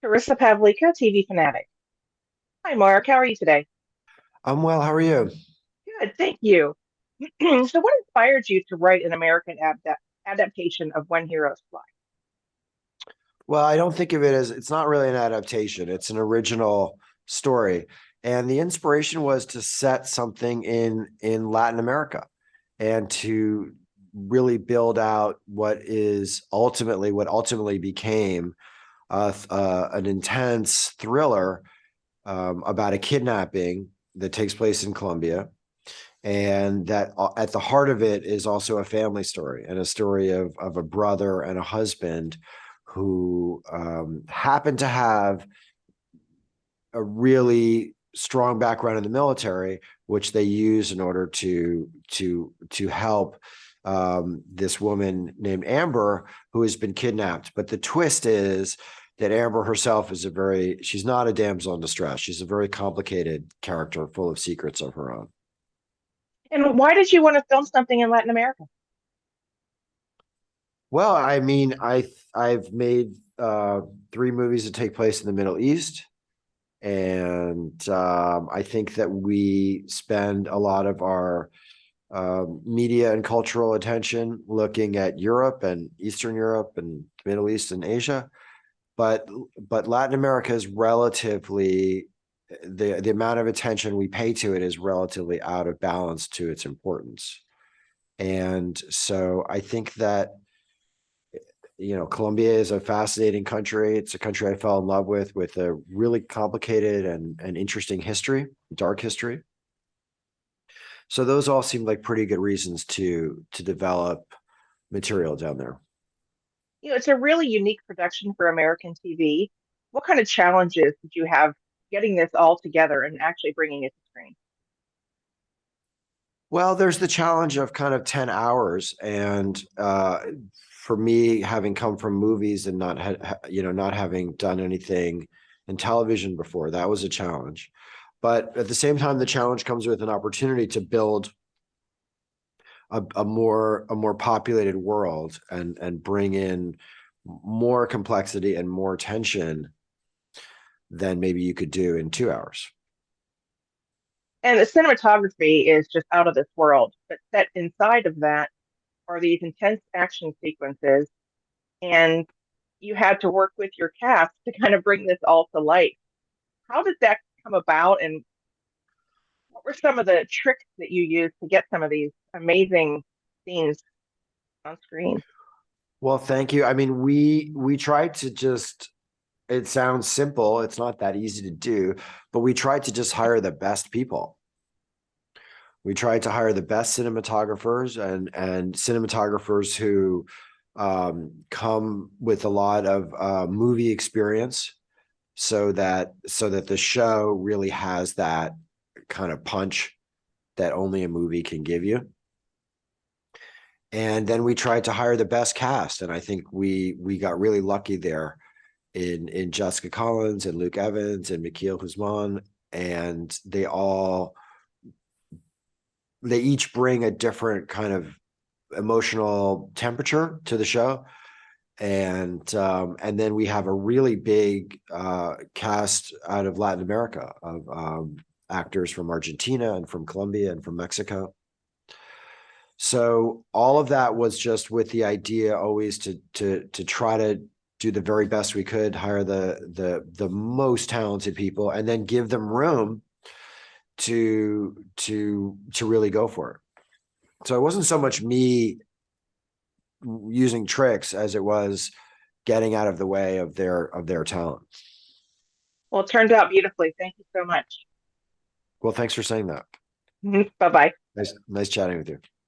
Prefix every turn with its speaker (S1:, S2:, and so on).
S1: Carissa Pavlika, TV fanatic. Hi, Mark. How are you today?
S2: I'm well. How are you?
S1: Good, thank you. So, what inspired you to write an American adaptation of When Heroes Fly?
S2: Well, I don't think of it as it's not really an adaptation. It's an original story. And the inspiration was to set something in Latin America and to really build out what ultimately became an intense thriller about a kidnapping that takes place in Colombia. And that at the heart of it is also a family story and a story of a brother and a husband who happen to have a really strong background in the military, which they use in order to help this woman named Amber, who has been kidnapped. But the twist is that Amber herself is she's not a damsel in distress. She's a very complicated character full of secrets of her own.
S1: And why did you want to film something in Latin America?
S2: Well, I mean, I've made three movies that take place in the Middle East, and I think that we spend a lot of our media and cultural attention looking at Europe and Eastern Europe and Middle East and Asia, but Latin America is relatively the amount of attention we pay to it is relatively out of balance to its importance, and so I think that Colombia is a fascinating country. It's a country I fell in love with a really complicated and interesting history, dark history. So those all seem like pretty good reasons to develop material down there.
S1: It's a really unique production for American TV. What kind of challenges did you have getting this all together and actually bringing it to screen?
S2: Well, there's the challenge of kind of 10 hours. And for me, having come from movies and not having done anything in television before, that was a challenge. But at the same time, the challenge comes with an opportunity to build a more populated world and bring in more complexity and more tension than maybe you could do in 2 hours.
S1: And the cinematography is just out of this world. But set inside of that are these intense action sequences, and you had to work with your cast to kind of bring this all to light. How did that come about, and what were some of the tricks that you used to get some of these amazing scenes on screen?
S2: Well, thank you. I mean, we tried to just it sounds simple, it's not that easy to do, but we tried to just hire the best people. We tried to hire the best cinematographers and cinematographers who come with a lot of movie experience so that the show really has that kind of punch that only a movie can give you. And then we tried to hire the best cast, and I think we got really lucky there in Jessica Collins and Luke Evans and Mikhail Guzman, and they each bring a different kind of emotional temperature to the show. And then we have a really big cast out of Latin America of actors from Argentina and from Colombia and from Mexico. So all of that was just with the idea always to try to do the very best we could, hire the most talented people, and then give them room to really go for it. So it wasn't so much me using tricks as it was getting out of the way of their talent.
S1: Well, it turned out beautifully. Thank you so much.
S2: Well, thanks for saying that.
S1: Bye bye.
S2: Nice chatting with you.